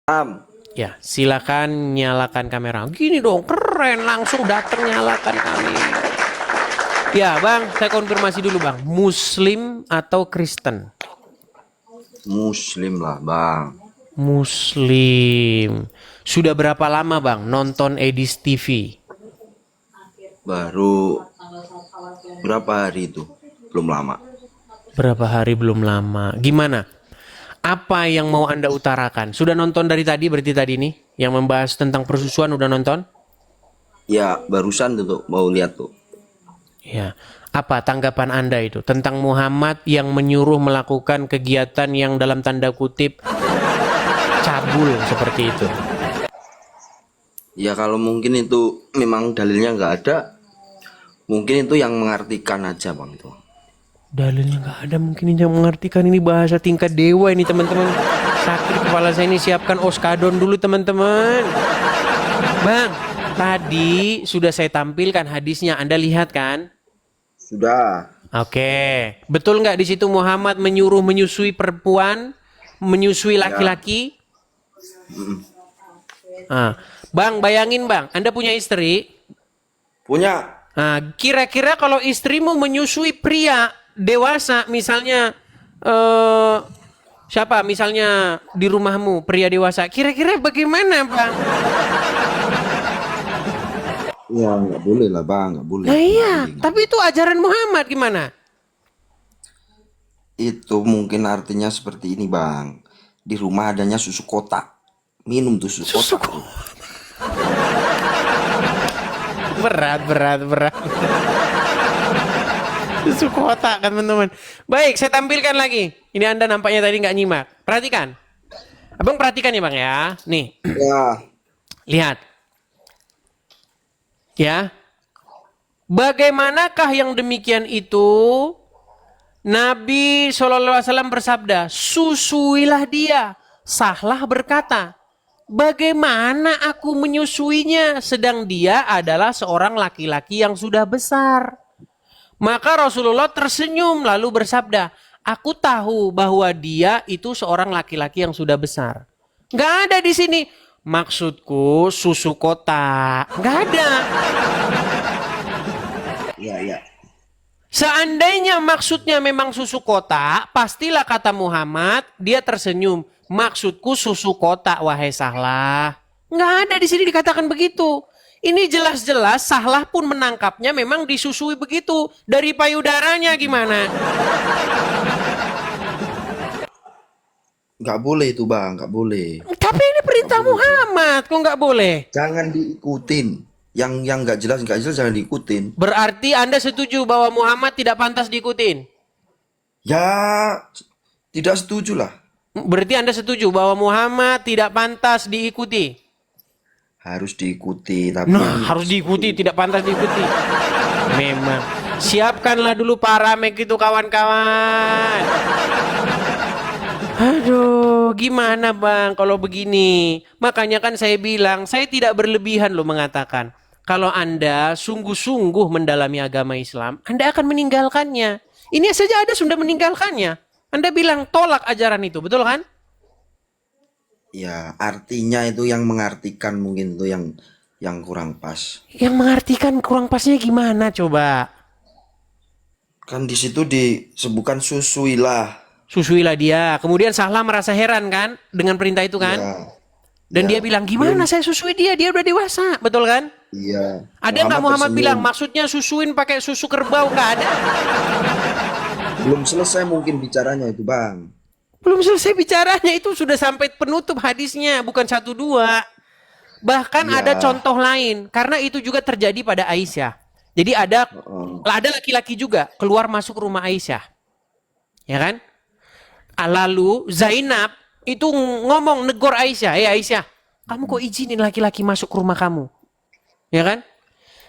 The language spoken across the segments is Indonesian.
Am, Ya, silakan nyalakan kamera. Gini dong, keren, langsung datang nyalakan kamera. Ya, Bang, saya konfirmasi dulu, Bang. Muslim atau Kristen? Muslim lah bang. Muslim. Sudah berapa lama, Bang, nonton Edis TV? Baru berapa hari itu? Belum lama. Berapa hari belum lama. Gimana? Apa yang mau Anda utarakan? Sudah nonton dari tadi, berarti tadi nih? Yang membahas tentang persusuan udah nonton? Ya barusan tuh mau lihat tuh. Ya. Apa tanggapan Anda itu tentang Muhammad yang menyuruh melakukan kegiatan yang dalam tanda kutip cabul seperti itu? Ya kalau mungkin itu memang dalilnya nggak ada, mungkin itu yang mengartikan aja bang itu. Dalilnya nggak ada, mungkin yang mengartikan. Ini bahasa tingkat dewa ini teman-teman. Sakit kepala saya ini, siapkan oskadon dulu teman-teman. Bang, tadi sudah saya tampilkan hadisnya, Anda lihat kan? Sudah. Oke, betul nggak di situ Muhammad menyuruh menyusui perempuan, menyusui laki-laki? Ah, Bang, bayangin Bang, Anda punya istri. Punya. Nah, kira-kira kalau istrimu menyusui pria dewasa, misalnya siapa? Misalnya di rumahmu pria dewasa, kira-kira bagaimana, Bang? Ya nggak boleh lah bang, nggak boleh. Nah Nggak iya, boleh, nggak tapi boleh. itu ajaran Muhammad gimana? Itu mungkin artinya seperti ini bang. Di rumah adanya susu kotak. Minum tuh susu Susu kotak tuh. berat, berat, berat. Susu kotak kan teman-teman. Baik, saya tampilkan lagi. Ini Anda nampaknya tadi nggak nyimak. Perhatikan. Abang perhatikan ya Bang ya. Nih, Ya. lihat. Ya. Bagaimanakah yang demikian itu? Nabi SAW bersabda, susuilah dia. Sahlah berkata, bagaimana aku menyusuinya sedang dia adalah seorang laki-laki yang sudah besar. Maka Rasulullah tersenyum lalu bersabda, aku tahu bahwa dia itu seorang laki-laki yang sudah besar. Gak ada di sini. Maksudku susu kotak. Gak ada. Ya ya. Seandainya maksudnya memang susu kotak, pastilah kata Muhammad, dia tersenyum. Maksudku susu kotak, wahai Sahlah. Nggak ada di sini dikatakan begitu. Ini jelas-jelas Sahlah pun menangkapnya memang disusui begitu. Dari payudaranya gimana? Nggak boleh itu bang, nggak boleh. Tapi ini Nggak perintah boleh itu. Muhammad, kok nggak boleh? Jangan diikutin. Yang nggak jelas jangan diikutin. Berarti Anda setuju bahwa Muhammad tidak pantas diikutin? Ya tidak setuju lah. Berarti Anda setuju bahwa Muhammad tidak pantas diikuti? Harus diikuti, tapi Nah, yang harus diikuti, tidak pantas diikuti. Memang. Siapkanlah dulu paramek itu kawan-kawan. Aduh, gimana Bang kalau begini? Makanya kan saya bilang, saya tidak berlebihan loh mengatakan. Kalau Anda sungguh-sungguh mendalami agama Islam, Anda akan meninggalkannya. Ini saja Anda sudah meninggalkannya. Anda bilang tolak ajaran itu, betul kan? ya artinya itu yang mengartikan mungkin itu yang kurang pas. Yang mengartikan kurang pasnya gimana coba? Kan di situ disebutkan susuilah. Susuilah dia. Kemudian Sahla merasa heran kan dengan perintah itu kan? Ya, Dan ya. dia bilang, Belum. gimana saya susui dia? Dia udah dewasa, betul kan? Iya. Ada nggak Muhammad tersenyum. bilang, maksudnya susuin pakai susu kerbau? Nggak ada. Belum selesai mungkin bicaranya itu bang. Belum selesai bicaranya, itu sudah sampai penutup hadisnya, bukan satu dua. Bahkan ada Ya. contoh lain, karena itu juga terjadi pada Aisyah. Jadi ada laki-laki juga keluar masuk rumah Aisyah, ya kan? Lalu Zainab itu ngomong negor Aisyah, Aisyah, kamu kok izinin laki-laki masuk ke rumah kamu, ya kan?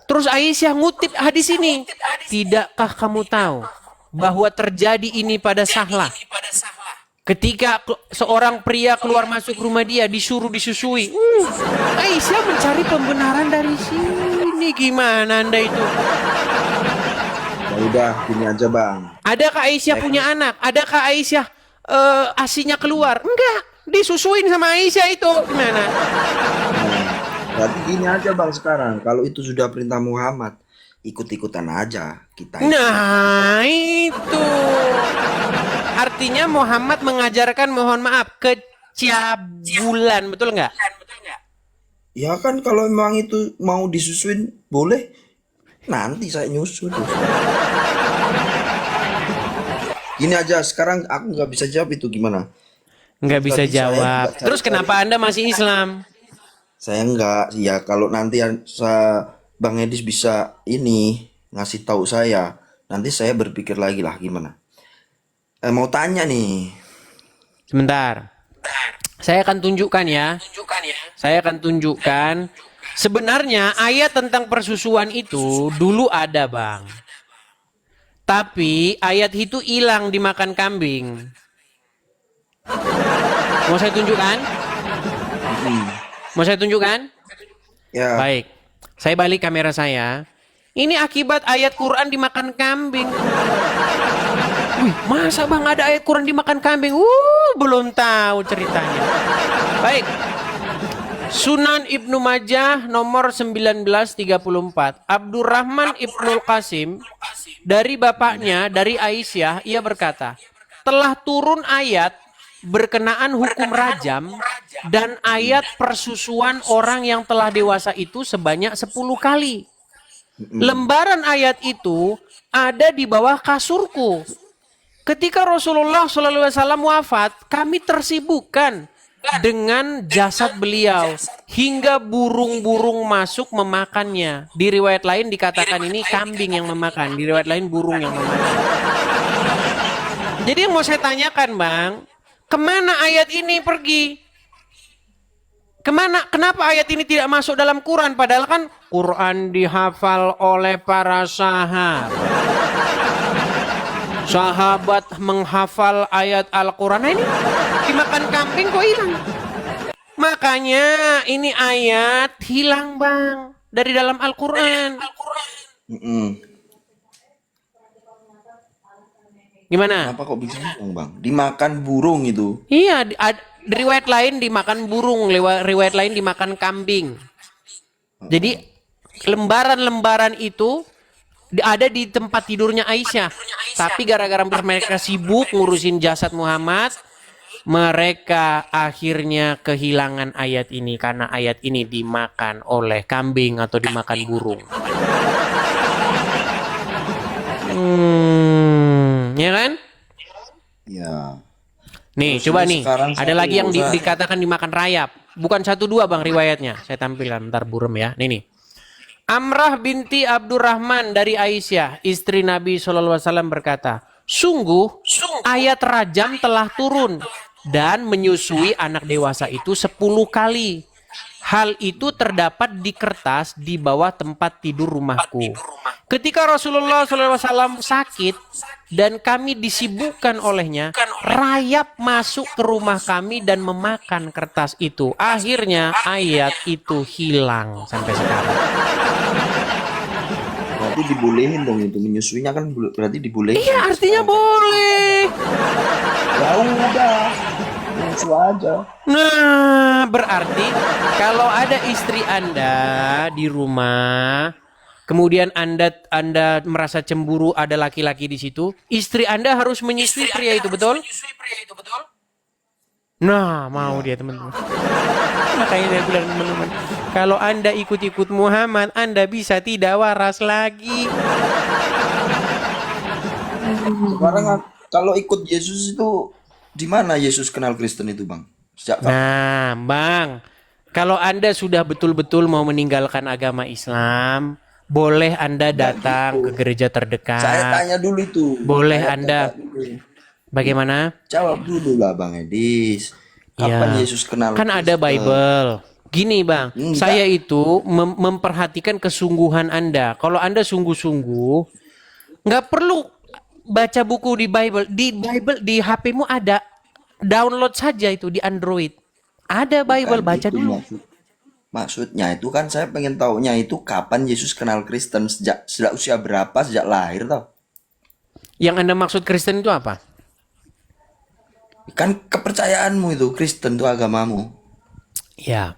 Terus Aisyah ngutip hadis ini, tidakkah kamu tahu bahwa terjadi ini pada Sahlah? Ketika seorang pria keluar masuk rumah dia disuruh disusui. Aisyah mencari pembenaran dari sini. Gimana Anda itu? Ya udah gini aja bang. Adakah Aisyah punya anak? Adakah Aisyah asinya keluar? Enggak. disusuin sama Aisyah itu gimana? Nah, berarti gini aja Bang sekarang, kalau itu sudah perintah Muhammad, ikut-ikutan aja kita itu. Nah, itu. Artinya Muhammad mengajarkan, mohon maaf, kecabulan, betul nggak? Ya kan kalau memang itu mau disusuin boleh, nanti saya nyusul. Gini aja, sekarang aku nggak bisa jawab itu gimana? Nggak bisa Tadi saya jawab. nggak Terus cari-cari. kenapa Anda masih Islam? Saya nggak, ya kalau nanti Bang Edis bisa ini ngasih tahu saya, nanti saya berpikir lagi lah gimana. Mau tanya nih. Sebentar. Saya akan tunjukkan ya. Saya akan tunjukkan. Sebenarnya ayat tentang persusuan itu dulu ada, Bang. Tapi ayat itu hilang dimakan kambing. Mau saya tunjukkan? Hmm, Mau saya tunjukkan? ya, Baik. Saya balik kamera saya. Ini akibat ayat Quran dimakan kambing. Wih, masa Bang ada ayat Quran dimakan kambing? Belum tahu ceritanya. Baik. Sunan Ibnu Majah nomor 1934. Abdurrahman Ibnul Qasim dari bapaknya, dari Aisyah, ia berkata, telah turun ayat berkenaan hukum rajam dan ayat persusuan orang yang telah dewasa itu sebanyak 10 kali. Lembaran ayat itu ada di bawah kasurku. Ketika Rasulullah SAW wafat, kami tersibukkan dengan jasad beliau hingga burung-burung masuk memakannya. Di riwayat lain dikatakan ini kambing yang memakan, di riwayat lain burung yang memakan. Jadi yang mau saya tanyakan, Bang, kemana ayat ini pergi? Kemana? Kenapa ayat ini tidak masuk dalam Quran? Padahal kan Quran dihafal oleh para sahabat. Sahabat menghafal ayat Al-Quran. Nah ini dimakan kambing kok hilang. Makanya ini ayat hilang, Bang, dari dalam Al-Quran. mm-mm. Gimana? Kenapa kok bisa hilang, Bang? Dimakan burung itu. Iya, di riwayat lain dimakan burung, riwayat lain dimakan kambing. Jadi lembaran-lembaran itu ada di tempat tidurnya Aisyah. Tapi gara-gara mereka sibuk ngurusin jasad Muhammad, mereka akhirnya kehilangan ayat ini karena ayat ini dimakan oleh kambing atau dimakan burung. Ya kan? Ya. Nih, Terus coba ini nih. sekarang Ada satu lagi yang usaha. dikatakan dimakan rayap. Bukan 1 2 Bang riwayatnya. Saya tampilkan bentar burem ya. Nih. Amrah binti Abdurrahman dari Aisyah, istri Nabi SAW berkata, sungguh ayat rajam telah turun dan menyusui anak dewasa itu 10 kali. Hal itu terdapat di kertas di bawah tempat tidur rumahku. Ketika Rasulullah SAW sakit dan kami disibukkan olehnya, rayap masuk ke rumah kami dan memakan kertas itu. Akhirnya ayat itu hilang sampai sekarang. Berarti dibolehin dong itu menyusuinya kan berarti dibolehin. Iya, artinya boleh. Ya udah. Menyusu aja. Nah, berarti kalau ada istri Anda di rumah, kemudian Anda merasa cemburu ada laki-laki di situ, istri Anda harus menyusui pria itu, betul? Nah, mau dia teman-teman. Makanya saya bilang teman-teman, kalau Anda ikut-ikut Muhammad, Anda bisa tidak waras lagi. Sekarang kalau ikut Yesus itu di mana Yesus kenal Kristen itu, Bang? Sejak kapan? Nah, Bang, kalau Anda sudah betul-betul mau meninggalkan agama Islam, boleh Anda datang ke gereja Saya terdekat. tanya dulu itu. Boleh Saya Anda, tanya dulu. bagaimana? Jawab dulu lah Bang Edis. Kapan Ya, Yesus kenal kan ada Kristen? Bible. Gini Bang, Enggak. saya itu memperhatikan kesungguhan Anda. Kalau Anda sungguh-sungguh, nggak perlu baca buku di Bible. Di HP-mu ada. Download saja itu di Android. Ada Bible, Bukan baca itu dulu. maksudnya itu kan saya pengen taunya itu kapan Yesus kenal Kristen, sejak usia berapa, sejak lahir tau? Yang Anda maksud Kristen itu apa? Kan kepercayaanmu itu Kristen itu agamamu. Ya.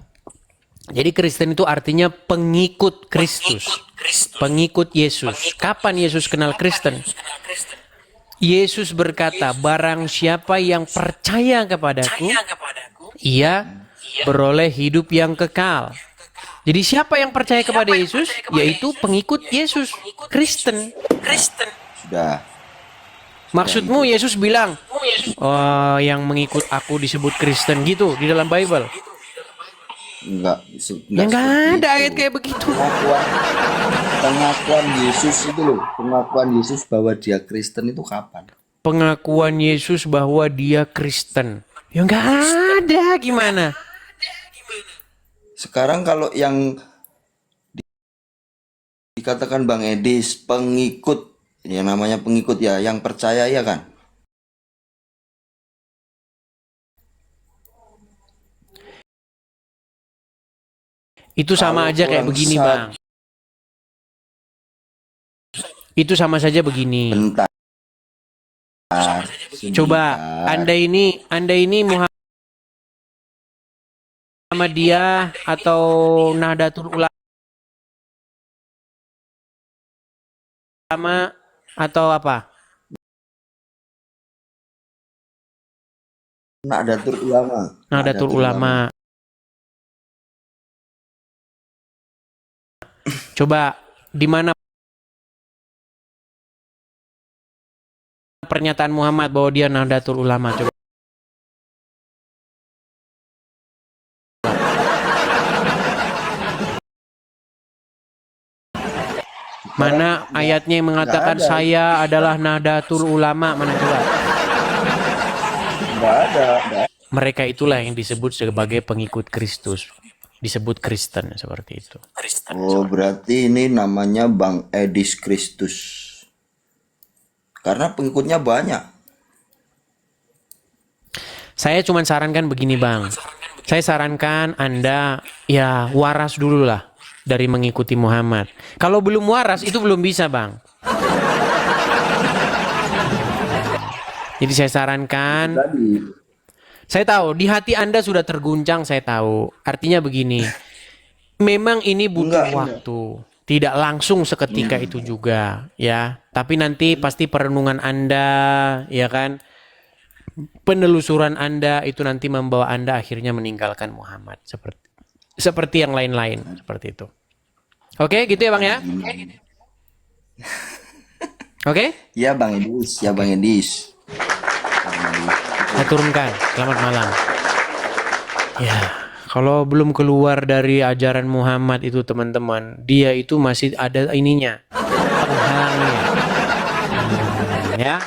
Jadi Kristen itu artinya pengikut Kristus. Pengikut Yesus. Kapan Yesus kenal Kristen? Yesus berkata, barang siapa yang percaya kepadaku, ia beroleh hidup yang kekal. Jadi siapa yang percaya kepada Yesus? Yaitu pengikut Yesus, Kristen. Sudah. Maksudmu Yesus bilang, oh, yang mengikut aku disebut Kristen gitu di dalam Bible? Enggak, Ya nggak seperti ada itu. ayat kayak begitu. Pengakuan Yesus itu loh, pengakuan Yesus bahwa dia Kristen itu kapan? Pengakuan Yesus bahwa dia Kristen. Ya nggak ada, gimana? Sekarang kalau yang dikatakan Bang Edis pengikut, yang namanya pengikut ya, yang percaya ya kan? Itu sama Kalau aja kayak orang begini, Bang. Itu sama saja begini. bentar, Coba Anda ini Muhammadiyah atau Nahdlatul Ulama atau apa? Nahdlatul Ulama. Nahdlatul Ulama. Coba di mana pernyataan Muhammad bahwa dia Nahdlatul Ulama? Coba. Mana ayatnya yang mengatakan Nggak ada. saya adalah Nahdlatul Ulama? Mana coba? Enggak ada. Mereka itulah yang disebut sebagai pengikut Kristus. Disebut Kristen seperti itu. Oh, berarti ini namanya Bang Edis Kristus. Karena pengikutnya banyak. Saya cuma sarankan begini, Bang. Saya sarankan Anda ya waras dulu lah dari mengikuti Muhammad. Kalau belum waras itu belum bisa, Bang. Jadi saya sarankan, Tadi saya tahu di hati Anda sudah terguncang, saya tahu. Artinya begini, memang ini butuh Enggak. waktu. Tidak langsung seketika itu juga, ya. Tapi nanti pasti perenungan Anda, ya kan? Penelusuran Anda itu nanti membawa Anda akhirnya meninggalkan Muhammad seperti yang lain-lain seperti itu. Oke, gitu ya, Bang ya? Oke? Ya Bang Edis, ya Bang Edis. Saya turunkan. Selamat malam. Ya, kalau belum keluar dari ajaran Muhammad itu teman-teman, dia itu masih ada ininya, penghalangnya. Ya.